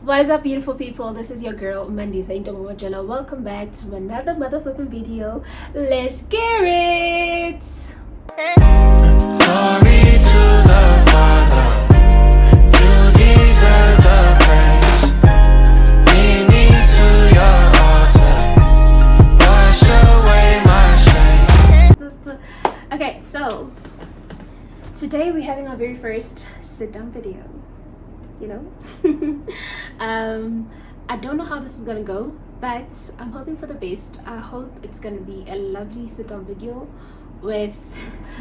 What is up, beautiful people? This is your girl Mandy Saintomojana. Welcome back to another motherfucking video. Let's get it. Glory to the Father, you deserve the praise. Lead me to your altar, wash away my shame. Okay, so today we're having our very first sit-down video. You know, I don't know how this is gonna go, but I'm hoping for the best. I hope it's gonna be a lovely sit-down video with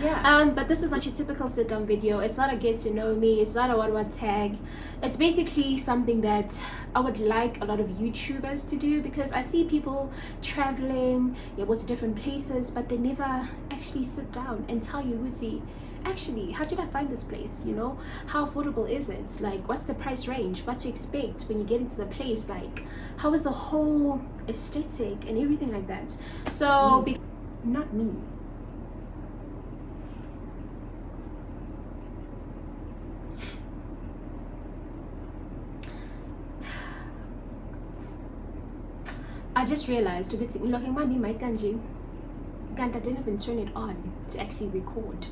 but this is not your typical sit-down video. It's not a get to know me, it's not a one tag. It's basically something that I would like a lot of YouTubers to do, because I see people traveling, they go to different places, but they never actually sit down and tell you, Woody, actually, how did I find this place? You know, how affordable is it? Like, what's the price range? What to expect when you get into the place? Like, how is the whole aesthetic and everything like that? So, not me. I just realized, looking at my kanji, I didn't even turn it on to actually record.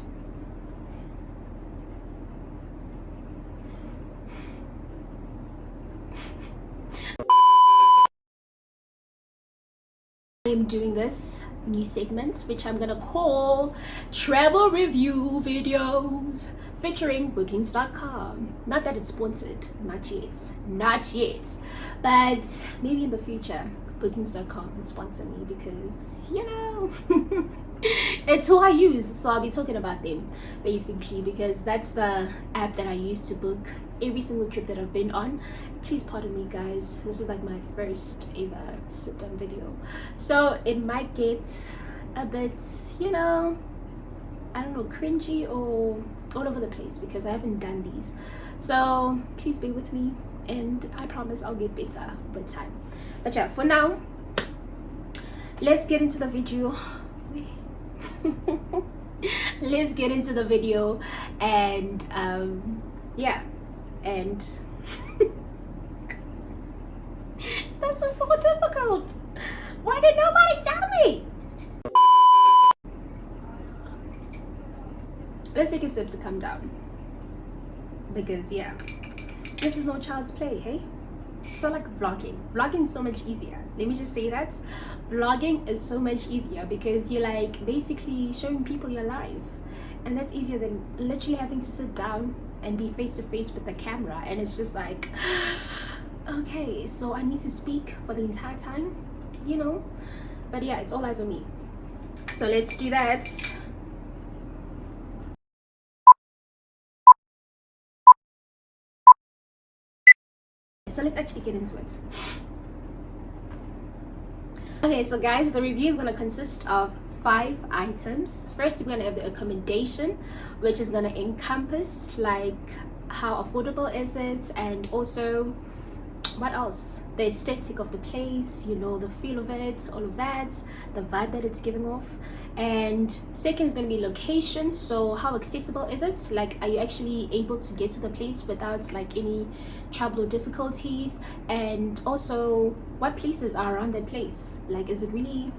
I'm doing this new segment, which I'm gonna call travel review videos featuring bookings.com. Not that it's sponsored, not yet, but maybe in the future bookings.com will sponsor me, because you know it's who I use, so I'll be talking about them basically, because that's the app that I use to book every single trip that I've been on. Please pardon me, guys, this is like my first ever sit down video, so it might get a bit, you know, I don't know, cringy or all over the place, because I haven't done these. So please bear with me, and I promise I'll get better with time. But yeah, for now, let's get into the video. Let's get into the video, and yeah, and this is so difficult. Why did nobody tell me? Let's take a sip to calm down, because yeah, this is no child's play, hey? So like vlogging is so much easier. Let me just say that vlogging is so much easier, because you're like basically showing people your life, and that's easier than literally having to sit down and be face to face with the camera, and it's just like, okay, so I need to speak for the entire time, you know. But yeah, it's all eyes on me, so let's do that. So let's actually get into it. Okay, so guys, the review is going to consist of 5 items. First, we're going to have the accommodation, which is going to encompass like how affordable is it, and also what else, the aesthetic of the place, you know, the feel of it, all of that, the vibe that it's giving off. And second is going to be location, so how accessible is it, like are you actually able to get to the place without like any trouble or difficulties, and also what places are around that place, like is it really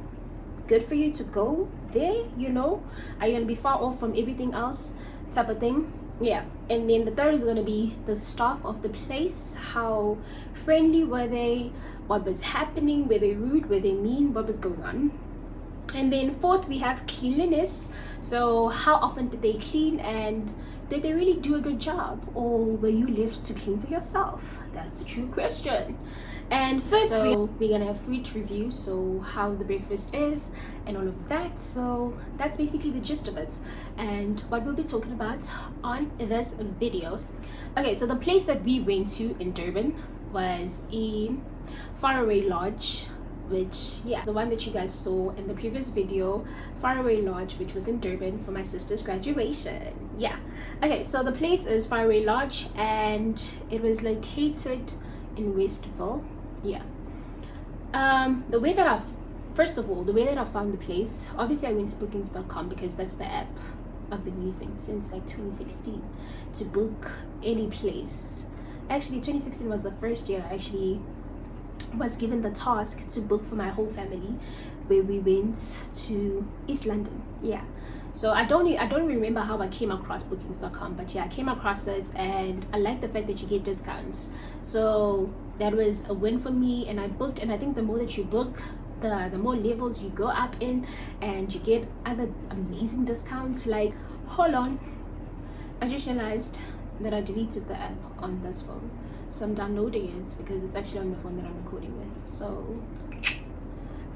good for you to go there, you know, are you going to be far off from everything else, type of thing. Yeah. And then the third is going to be the staff of the place, how friendly were they, what was happening, were they rude, were they mean, what was going on. And then fourth, we have cleanliness, so how often did they clean, and did they really do a good job, or were you left to clean for yourself? That's the true question. And fifth, so we're gonna have food review, so how the breakfast is and all of that. So that's basically the gist of it, and what we'll be talking about on this video. Okay, so the place that we went to in Durban was a Faraway Lodge, which, yeah, the one that you guys saw in the previous video, Faraway Lodge, which was in Durban for my sister's graduation. Yeah. Okay, so the place is Faraway Lodge, and it was located in Westville. Yeah. The way that I found the place, obviously I went to bookings.com, because that's the app I've been using since like 2016 to book any place Actually 2016 was the first year I actually was given the task to book for my whole family, where we went to East London. Yeah, so I don't remember how I came across bookings.com, but yeah, I came across it and I like the fact that you get discounts. So that was a win for me, and I booked. And I think the more that you book, the more levels you go up in, and you get other amazing discounts. Like, hold on, I just realized that I deleted the app on this phone, so I'm downloading it because it's actually on the phone that I'm recording with. So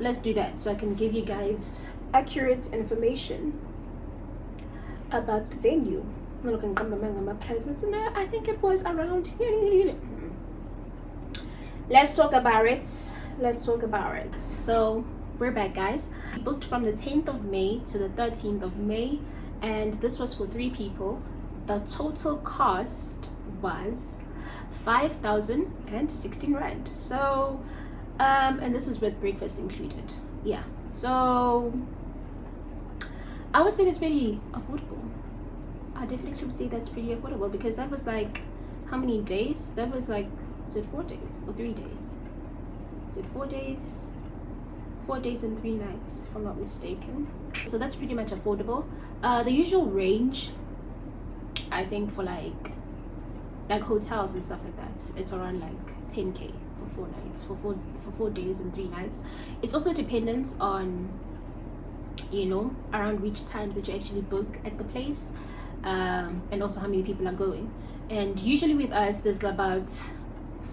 let's do that so I can give you guys accurate information about the venue. I think it was around. Let's talk about it. So we're back, guys. We booked from the 10th of May to the 13th of May, and this was for 3 people. The total cost was 5,016 rand. So and this is with breakfast included. Yeah, so I would say that's pretty affordable. I definitely would say that's pretty affordable, because that was like, how many days? That was like, was it 4 days or 3 days? Is it 4 days? 4 days and 3 nights, if I'm not mistaken. So that's pretty much affordable. The usual range, I think, for like hotels and stuff like that, it's around like 10k for 4 nights, for 4 days and 3 nights. It's also dependent on, you know, around which times that you actually book at the place, and also how many people are going. And usually with us, there's about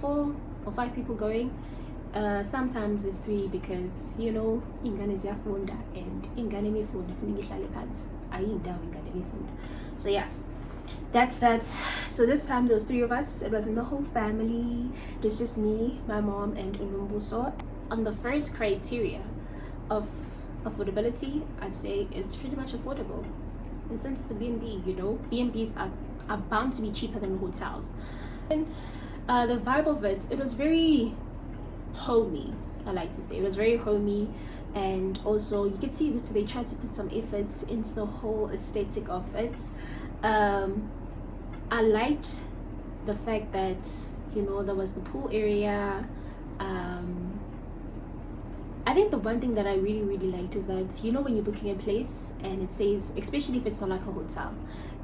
4 or 5 people going. Sometimes it's 3, because, you know, ingane ziyafunda and ingane mifunda funeka ihlale phansi, ayindawo ingane mifunda. So yeah, that's that. So this time there was 3 of us. It wasn't the whole family. It was just me, my mom, and Unumbuso. On the first criteria of affordability, I'd say it's pretty much affordable. And since it's a B&B, you know, B&Bs are bound to be cheaper than hotels. And the vibe of it was very homey, I like to say. It was very homey, and also you can see they tried to put some effort into the whole aesthetic of it. I liked the fact that, you know, there was the pool area. I think the one thing that I really liked is that, you know, when you're booking a place and it says, especially if it's not like a hotel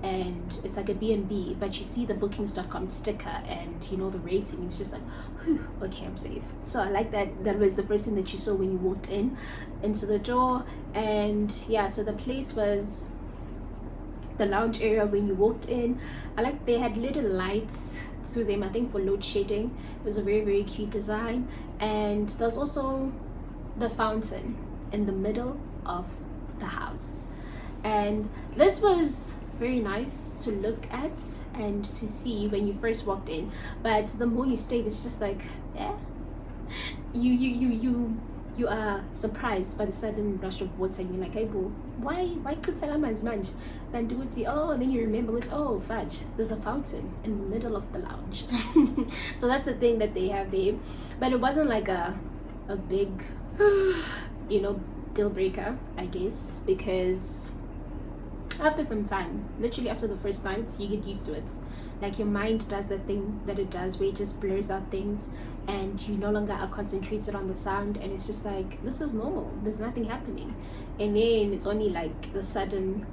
and it's like a B&B, but you see the bookings.com sticker and, you know, the rating, it's just like, whew, okay, I'm safe. So I like that. That was the first thing that you saw when you walked into the door. And yeah, so the place was the lounge area. When you walked in, I like they had little lights to them, I think for load shedding. It was a very cute design. And there was also the fountain in the middle of the house, and this was very nice to look at and to see when you first walked in. But the more you stayed, it's just like, yeah, you are surprised by the sudden rush of water, and you're like, hey boo, why could tell man's manj? Then do it, see, oh, and then you remember it's, oh fudge, there's a fountain in the middle of the lounge. So that's the thing that they have there. But it wasn't like a big, you know, deal breaker, I guess, because after some time, literally after the first night, you get used to it. Like, your mind does that thing that it does where it just blurs out things, and you no longer are concentrated on the sound, and it's just like, this is normal, there's nothing happening. And then it's only like the sudden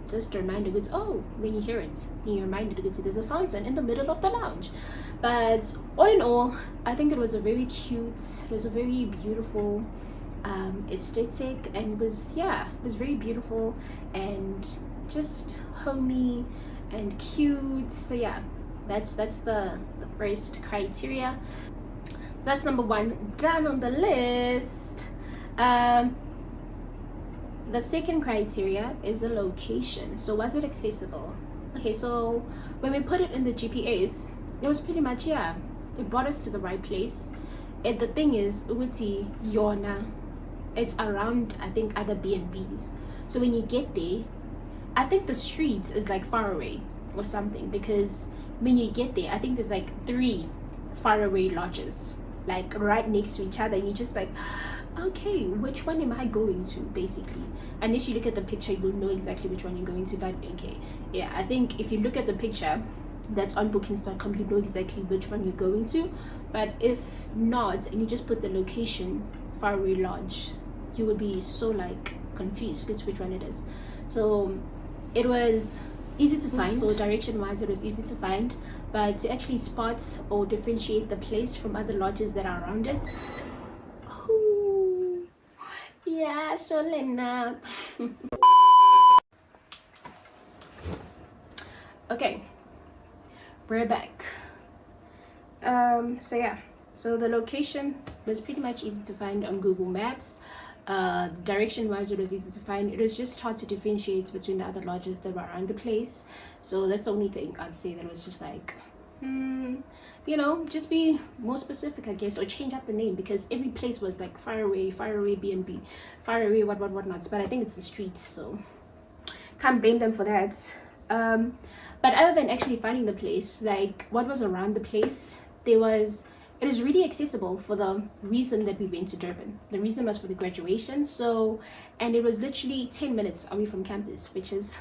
just reminder goes, oh, when you hear it, you're reminded to there's a fountain in the middle of the lounge. But all in all, I think it was a very cute, it was a very beautiful aesthetic, and it was very beautiful and just homey and cute. So yeah, that's the first criteria. So that's number 1 done on the list. The second criteria is the location. So was it accessible? Okay, so when we put it in the GPS, it was pretty much, yeah, it brought us to the right place. And the thing is, Uti Yona, it's around, I think, other B&Bs. So when you get there, I think the streets is like Faraway or something, because when you get there, I think there's like 3 Faraway lodges, like right next to each other, and you're just like, okay, which one am I going to, basically? Unless you look at the picture, you'll know exactly which one you're going to. But okay, yeah, I think if you look at the picture, that's on bookings.com, you know exactly which one you're going to. But if not, and you just put the location Faraway Lodge, you would be so like confused which one it is. So it was easy to find. So direction wise, it was easy to find, but to actually spot or differentiate the place from other lodges that are around it, ooh, yeah, Sholena. Okay, we're back. So yeah, so the location was pretty much easy to find on Google Maps. Direction wise, it was easy to find. It was just hard to differentiate between the other lodges that were around the place. So that's the only thing I'd say that was just like, you know, just be more specific, I guess, or change up the name, because every place was like Faraway B&B, Faraway whatnots. But I think it's the streets, so can't blame them for that. But other than actually finding the place, like what was around the place, it was really accessible for the reason that we went to Durban. The reason was for the graduation. So, and it was literally 10 minutes away from campus, which is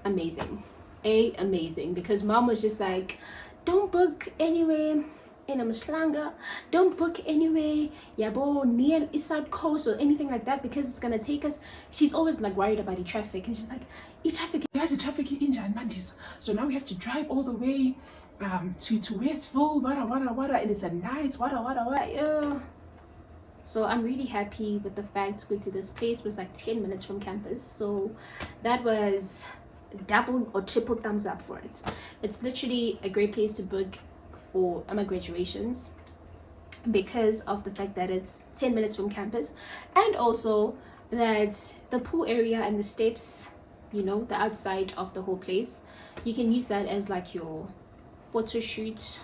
amazing. Amazing, because mom was just like, don't book anywhere in a Mslanga, don't book anywhere yabo near East South Coast or anything like that, because it's gonna take us. She's always like worried about the traffic, and she's like, traffic, guys, the traffic in India and Mandis, so now we have to drive all the way to Westville, wada, and it's at night, wada. So I'm really happy with the fact that this place was like 10 minutes from campus. So that was double or triple thumbs up for it. It's literally a great place to book for my graduations, because of the fact that it's 10 minutes from campus, and also that the pool area and the steps, you know, the outside of the whole place, you can use that as like your photo shoot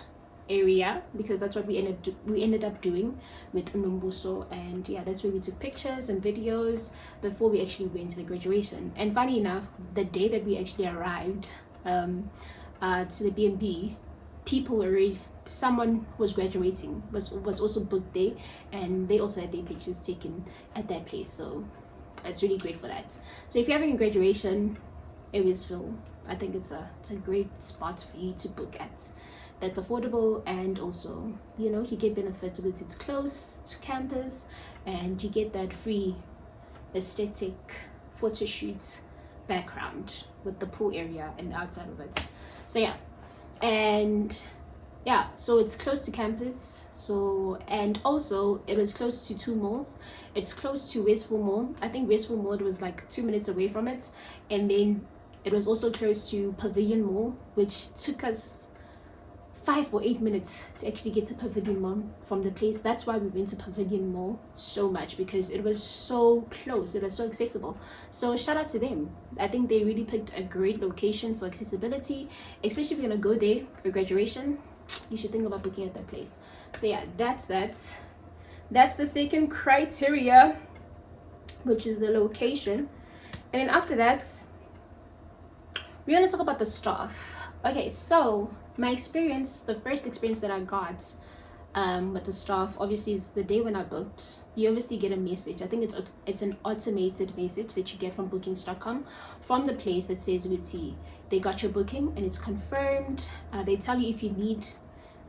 area, because that's what we ended up doing with Unombuso. And yeah, that's where we took pictures and videos before we actually went to the graduation. And funny enough, the day that we actually arrived to the B&B, people were already, someone was graduating, was also booked there, and they also had their pictures taken at that place. So it's really great for that. So if you're having a graduation in Westville, I think it's a great spot for you to book at. That's affordable, and also, you know, you get benefits because it's close to campus, and you get that free aesthetic photo shoot background with the pool area and the outside of it. So yeah, and yeah, so it's close to campus. So, and also it was close to two malls. It's close to Westville Mall. I think Westville Mall was like 2 minutes away from it, and then it was also close to Pavilion Mall, which took us 5 or 8 minutes to actually get to Pavilion Mall from the place. That's why we went to Pavilion Mall so much, because it was so close, it was so accessible. So shout out to them. I think they really picked a great location for accessibility, especially if you're gonna go there for graduation. You should think about booking at that place. So yeah, that's the second criteria, which is the location. And then after that, we're gonna talk about the staff. Okay, so my experience, the first experience that I got with the staff, obviously, is the day when I booked. You obviously get a message. I think it's an automated message that you get from bookings.com from the place that says, Guti, they got your booking and it's confirmed. They tell you if you need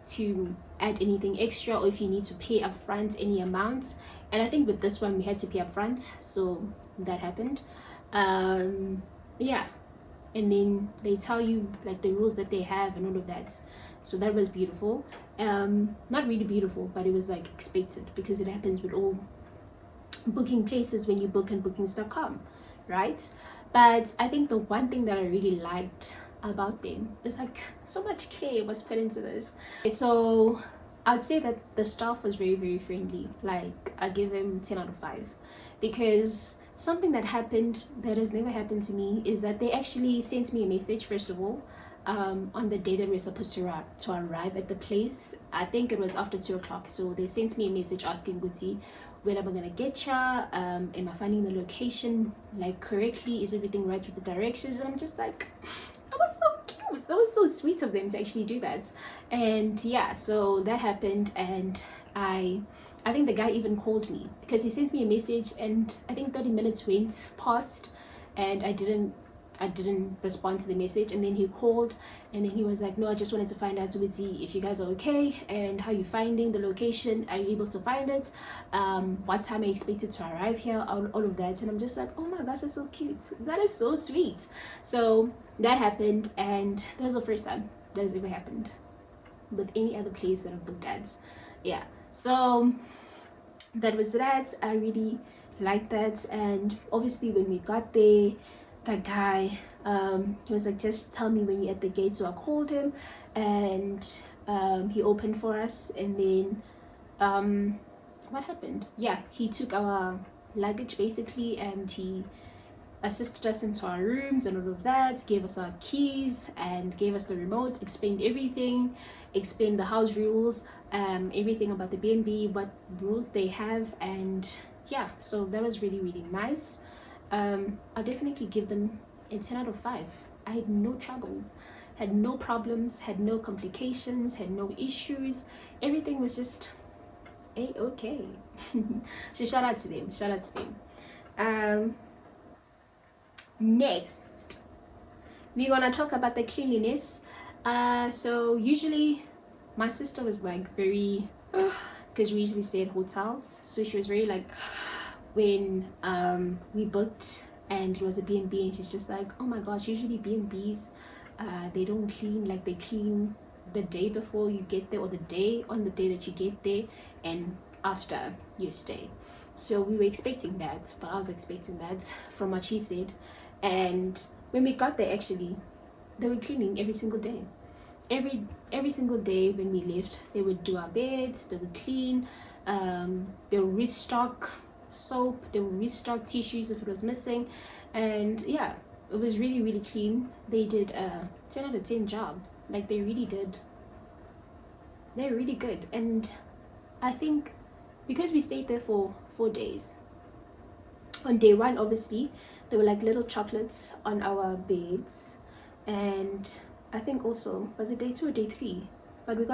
to add anything extra, or if you need to pay upfront any amount. And I think with this one we had to pay upfront, so that happened. Yeah, and then they tell you like the rules that they have and all of that. So that was beautiful. Not really beautiful, but it was like expected, because it happens with all booking places when you book on bookings.com, right? But I think the one thing that I really liked about them is like so much care was put into this. So I'd say that the staff was very, very friendly. Like I give them 10 out of 5, because something that happened that has never happened to me is that they actually sent me a message, first of all, on the day that we were supposed to arrive at the place. I think it was after 2 o'clock. So they sent me a message asking, Guti, when am I gonna get ya? Am I finding the location like correctly? Is everything right with the directions? And I'm just like, that was so cute. That was so sweet of them to actually do that. And yeah, so that happened, and I think the guy even called me, because he sent me a message, and I think 30 minutes went past and I didn't I didn't respond to the message, and then he called, and then he was like, no, I just wanted to find out with you if you guys are okay and how you finding the location, are you able to find it, what time are you expected to arrive here, all of that. And I'm just like, oh my gosh, that's so cute, that is so sweet. So that happened, and that was the first time that has ever happened with any other place that I've booked at. Yeah, so that was that. I really liked that. And obviously when we got there, that guy, he was like, just tell me when you're at the gate. So I called him, and he opened for us. And then what happened? Yeah, he took our luggage basically, and he assisted us into our rooms and all of that, gave us our keys and gave us the remote, explained everything, explained the house rules, everything about the B&B, what rules they have. And yeah, so that was really, really nice. I'll definitely give them a 10 out of 5. I had no troubles, had no problems, had no complications, had no issues. Everything was just a-okay. So shout out to them, shout out to them. Next, we're gonna talk about the cleanliness. So usually my sister was like very because we usually stay at hotels, so she was very like when we booked and it was a B&B, and she's just like, oh my gosh, usually B&Bs they don't clean, like they clean the day before you get there, or the day that you get there, and after your stay. So we were expecting that, but I was expecting that from what she said. And when we got there, actually they were cleaning every single day. Every single day when we left, they would do our beds, they would clean, they would restock soap, they would restock tissues if it was missing. And yeah, it was really, really clean. They did a 10 out of 10 job. Like they really did. They're really good. And I think because we stayed there for 4 days, on day 1 obviously there were like little chocolates on our beds, and I think also, was it day 2 or day 3, but we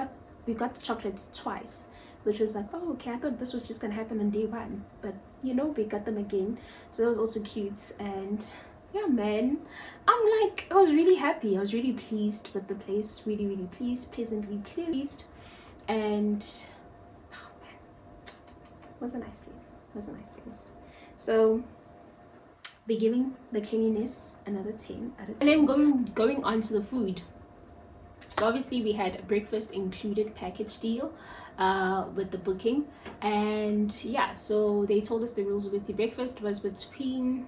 got the chocolates twice, which was like, oh okay, I thought this was just gonna happen on day 1, but you know, we got them again. So that was also cute. And yeah man, I was really happy, I was really pleased with the place, really, really pleased, pleasantly pleased. And oh man, it was a nice place. So we're giving the cleanliness another 10 out of 10. And then going on to the food. So obviously we had a breakfast included package deal with the booking. And yeah, so they told us the rules with the breakfast was between,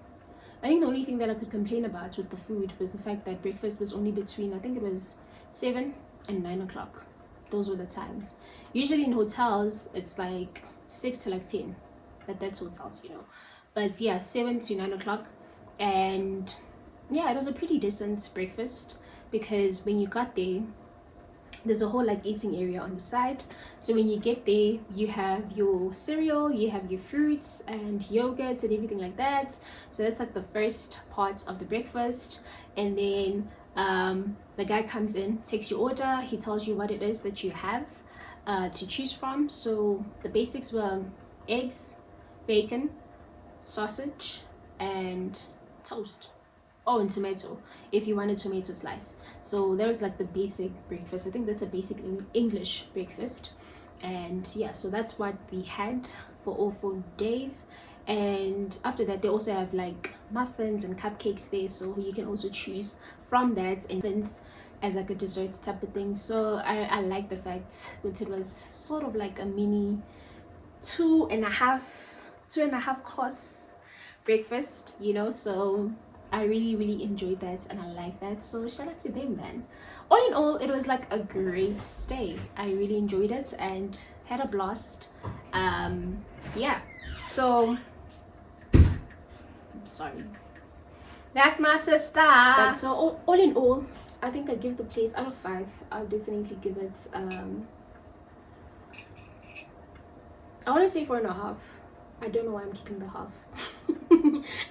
I think the only thing that I could complain about with the food was the fact that breakfast was only between, I think it was 7 and 9 o'clock. Those were the times. Usually in hotels it's like 6 to like 10, but that's hotels, you know. But yeah, 7 to 9 o'clock. And yeah, it was a pretty decent breakfast, because when you got there, there's a whole like eating area on the side. So when you get there, you have your cereal, you have your fruits and yogurts and everything like that. So that's like the first part of the breakfast. And then the guy comes in, takes your order, he tells you what it is that you have to choose from. So the basics were eggs, bacon, sausage, and toast. Oh, and tomato, if you want a tomato slice. So that was like the basic breakfast. I think that's a basic English breakfast. And yeah, so that's what we had for all 4 days. And after that, they also have like muffins and cupcakes there, so you can also choose from that, and muffins as like a dessert type of thing. So I like the fact that it was sort of like a mini two and a half course breakfast, you know. So I really enjoyed that, and I like that. So shout out to them, man. All in all, it was like a great stay. I really enjoyed it and had a blast. Yeah, so I'm sorry, that's my sister. But so all in all, I think I give the place out of 5. I'll definitely give it I want to say 4.5. I don't know why I'm keeping the half.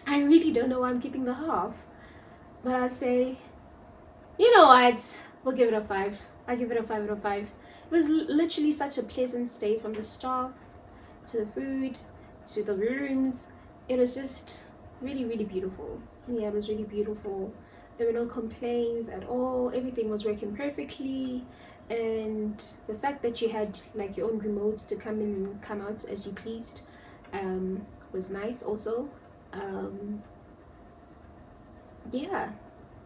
I really don't know why I'm keeping the half. But I'll say, you know what? We'll give it a 5. I give it a 5 out of 5. It was literally such a pleasant stay, from the staff to the food to the rooms. It was just really beautiful. Yeah, it was really beautiful. There were no complaints at all. Everything was working perfectly. And the fact that you had like your own remote to come in and come out as you pleased was nice also. Yeah,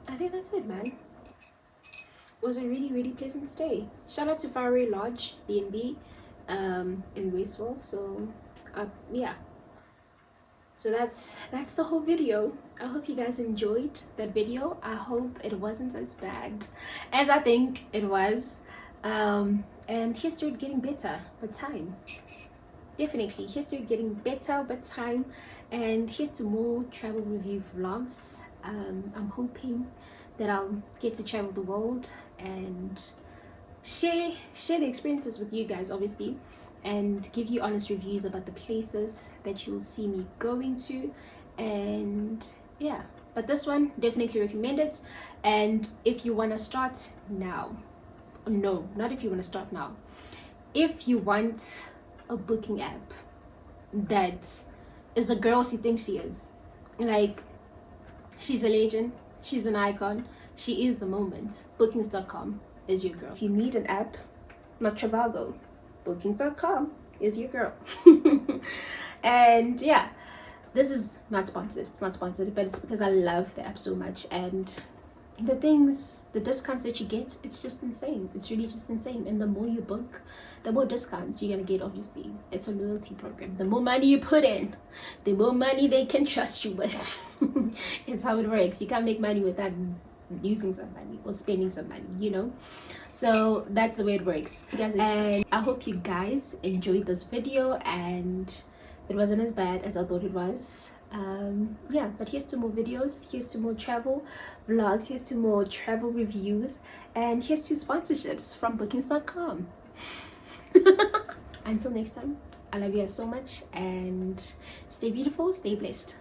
I think that's it, man. It was a really pleasant stay. Shout out to Faraway Lodge B&B in Westville. So yeah, so that's the whole video. I hope you guys enjoyed that video. I hope it wasn't as bad as I think it was. And here's to it getting better with time. Definitely, here's to it getting better with time. And here's to more travel review vlogs. I'm hoping that I'll get to travel the world and share the experiences with you guys, obviously, and give you honest reviews about the places that you'll see me going to. And yeah, but this one definitely recommend it. And if you want to start now, no, not if you want to start now, if you want a booking app that is the girl she thinks she is, like she's a legend, she's an icon, she is the moment, bookings.com is your girl. If you need an app, not Trivago, bookings.com is your girl. And yeah, this is not sponsored, it's not sponsored, but it's because I love the app so much. And the discounts that you get, it's just insane. It's really just insane. And the more you book, the more discounts you're gonna get. Obviously, it's a loyalty program. The more money you put in, the more money they can trust you with. It's how it works. You can't make money without using some money or spending some money, you know. So that's the way it works, guys. And I hope you guys enjoyed this video and it wasn't as bad as I thought it was. Yeah, but here's to more videos, here's to more travel vlogs, here's to more travel reviews, and here's to sponsorships from bookings.com. Until next time, I love you guys so much, and stay beautiful, stay blessed.